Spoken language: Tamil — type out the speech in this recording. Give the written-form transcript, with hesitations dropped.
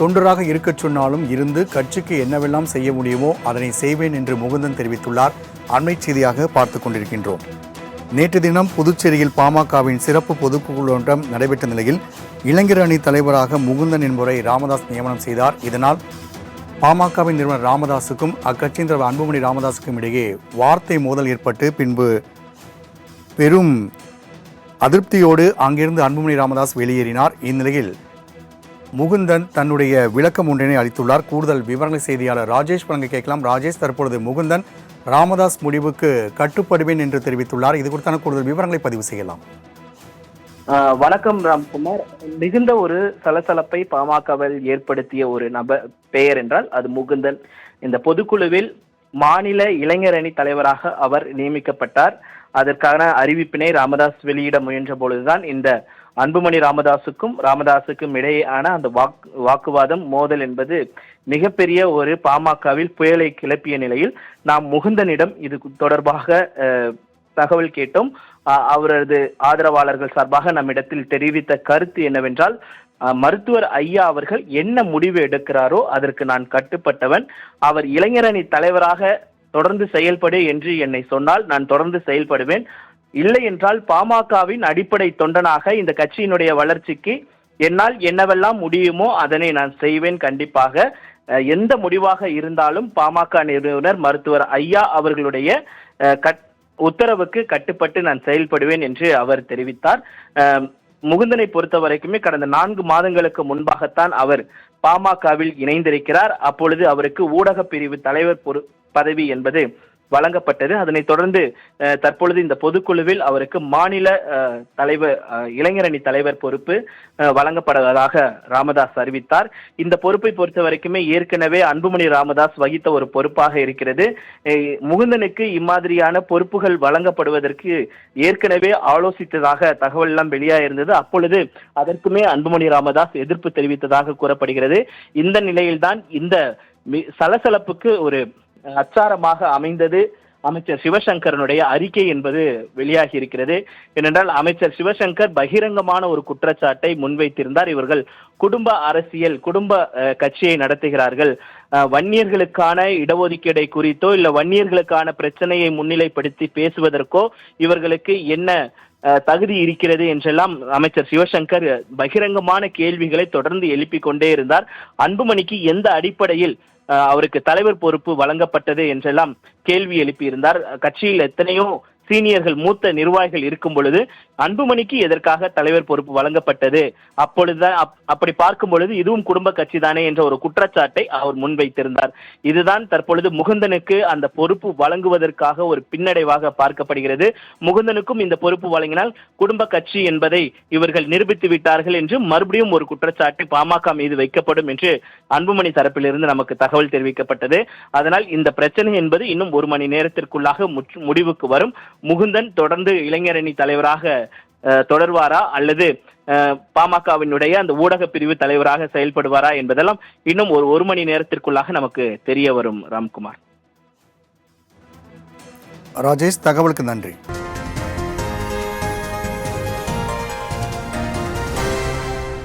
தொண்டராக இருக்கச் சொன்னாலும் இருந்து கட்சிக்கு என்னவெல்லாம் செய்ய முடியுமோ அதனை செய்வேன் என்று முகுந்தன் தெரிவித்துள்ளார். அண்மை செய்தியாக பார்த்துக் கொண்டிருக்கின்றோம். நேற்று தினம் புதுச்சேரியில் பாமகவின் சிறப்பு பொதுக்குழுக்கூட்டம் நடைபெற்ற நிலையில் இளைஞர் அணி தலைவராக முகுந்தன் என்பவரை ராமதாஸ் நியமனம் செய்தார். இதனால் பாமகவின் நிறுவனர் ராமதாஸுக்கும் அக்கட்சியின் தலைவர் அன்புமணி ராமதாஸுக்கும் இடையே வார்த்தை மோதல் ஏற்பட்டு பின்பு பெரும் அதிருப்தியோடு அங்கிருந்து அன்புமணி ராமதாஸ் வெளியேறினார். இந்நிலையில் முகுந்தன் தன்னுடைய விளக்கம் ஒன்றினை அளித்துள்ளார். கூடுதல் விவரங்களை செய்தியாளர் ராஜேஷ் வழங்க கேட்கலாம். ராஜேஷ், தற்பொழுது முகுந்தன் ராமதாஸ் முடிவுக்கு கட்டுப்படுவேன் என்று தெரிவித்துள்ளார். இது குறித்தான கூடுதல் விவரங்களை பதிவு செய்யலாம். வணக்கம் ராம்குமார். மிகுந்த ஒரு சலசலப்பை பாமகவில் ஏற்படுத்திய ஒரு நபர் பெயர் என்றால் அது முகுந்தன். இந்த பொதுக்குழுவில் மாநில இளைஞர் அணி தலைவராக அவர் நியமிக்கப்பட்டார். அதற்கான அறிவிப்பினை ராமதாஸ் வெளியிட முயன்ற பொழுதுதான் இந்த அன்புமணி ராமதாஸுக்கும் இடையேயான அந்த வாக்குவாதம் மோதல் என்பது மிகப்பெரிய ஒரு பாமகவில் புயலை கிளப்பிய நிலையில் நாம் முகுந்தனிடம் இது தொடர்பாக தகவல் கேட்டோம். அவரது ஆதரவாளர்கள் சார்பாக நம்மிடத்தில் தெரிவித்த கருத்து என்னவென்றால், மருத்துவர் ஐயா அவர்கள் என்ன முடிவு எடுக்கிறாரோ அதற்கு நான் கட்டுப்பட்டவன். அவர் இளைஞரணி தலைவராக தொடர்ந்து செயல்படு என்று என்னை சொன்னால் நான் தொடர்ந்து செயல்படுவேன். இல்லை என்றால் பாமகவின் அடிப்படை தொண்டனாக இந்த கட்சியினுடைய வளர்ச்சிக்கு என்னால் என்னவெல்லாம் முடியுமோ அதனை நான் செய்வேன். கண்டிப்பாக எந்த முடிவாக இருந்தாலும் பாமக நிறுவனர் மருத்துவர் ஐயா அவர்களுடைய உத்தரவுக்கு கட்டுப்பட்டு நான் செயல்படுவேன் என்று அவர் தெரிவித்தார். முகுந்தனை பொறுத்த வரைக்குமே கடந்த 4 மாதங்களுக்கு முன்பாகத்தான் அவர் பாமகவில் இணைந்திருக்கிறார். அப்பொழுது அவருக்கு ஊடக பிரிவு தலைவர் பதவி என்பது வழங்கப்பட்டது. அதனைத் தொடர்ந்து தற்பொழுது இந்த பொதுக்குழுவில் அவருக்கு மாநில தலைவர் இளைஞரணி தலைவர் பொறுப்பு வழங்கப்படுவதாக ராமதாஸ் அறிவித்தார். இந்த பொறுப்பை பொறுத்த வரைக்குமே ஏற்கனவே அன்புமணி ராமதாஸ் வகித்த ஒரு பொறுப்பாக இருக்கிறது. முகுந்தனுக்கு இம்மாதிரியான பொறுப்புகள் வழங்கப்படுவதற்கு ஏற்கனவே ஆலோசித்ததாக தகவல் எல்லாம் வெளியாயிருந்தது. அப்பொழுது அதற்குமே அன்புமணி ராமதாஸ் எதிர்ப்பு தெரிவித்ததாக கூறப்படுகிறது. இந்த நிலையில்தான் இந்த சலசலப்புக்கு ஒரு அச்சாரமாக அமைந்தது அமைச்சர் சிவசங்கரனுடைய அறிக்கை என்பது வெளியாகி இருக்கிறது. ஏனென்றால் அமைச்சர் சிவசங்கர் பகிரங்கமான ஒரு குற்றச்சாட்டை முன்வைத்திருந்தார். இவர்கள் குடும்ப அரசியல், குடும்ப கட்சியை நடத்துகிறார்கள். வன்னியர்களுக்கான இடஒதுக்கீடை குறித்தோ இல்ல வன்னியர்களுக்கான பிரச்சனையை முன்னிலைப்படுத்தி பேசுவதற்கோ இவர்களுக்கு என்ன தகுதி இருக்கிறது என்றெல்லாம் அமைச்சர் சிவசங்கர் பகிரங்கமான கேள்விகளை தொடர்ந்து எழுப்பிக் கொண்டே இருந்தார். அன்புமணிக்கு எந்த அடிப்படையில் அவருக்கு தலைவர் பொறுப்பு வழங்கப்பட்டது என்றெல்லாம் கேள்வி எழுப்பியிருந்தார். கட்சியில் எத்தனையோ சீனியர்கள், மூத்த நிர்வாகிகள் இருக்கும் பொழுது அன்புமணிக்கு எதற்காக தலைவர் பொறுப்பு வழங்கப்பட்டது, அப்பொழுதுதான் அப்படி பார்க்கும் பொழுது இதுவும் குடும்ப கட்சி தானே என்ற ஒரு குற்றச்சாட்டை அவர் முன்வைத்திருந்தார். இதுதான் தற்பொழுது முகுந்தனுக்கு அந்த பொறுப்பு வழங்குவதற்காக ஒரு பின்னடைவாக பார்க்கப்படுகிறது. முகுந்தனுக்கும் இந்த பொறுப்பு வழங்கினால் குடும்ப கட்சி என்பதை இவர்கள் நிரூபித்து விட்டார்கள் என்று மறுபடியும் ஒரு குற்றச்சாட்டு பாமக மீது வைக்கப்படும் என்று அன்புமணி தரப்பிலிருந்து நமக்கு தகவல் தெரிவிக்கப்பட்டது. அதனால் இந்த பிரச்சனை என்பது இன்னும் 1 மணி நேரத்திற்குள்ளாக முடிவுக்கு வரும். முகுந்தன் தொடர்ந்து இளைஞரணி தலைவராக தொடர்வாரா அல்லது பாமகவினுடைய அந்த ஊடக பிரிவு தலைவராக செயல்படுவாரா என்பதெல்லாம் இன்னும் 1 மணி நேரத்திற்குள்ளாக நமக்கு தெரிய வரும். ராம்குமார். ராஜேஷ், தகவலுக்கு நன்றி.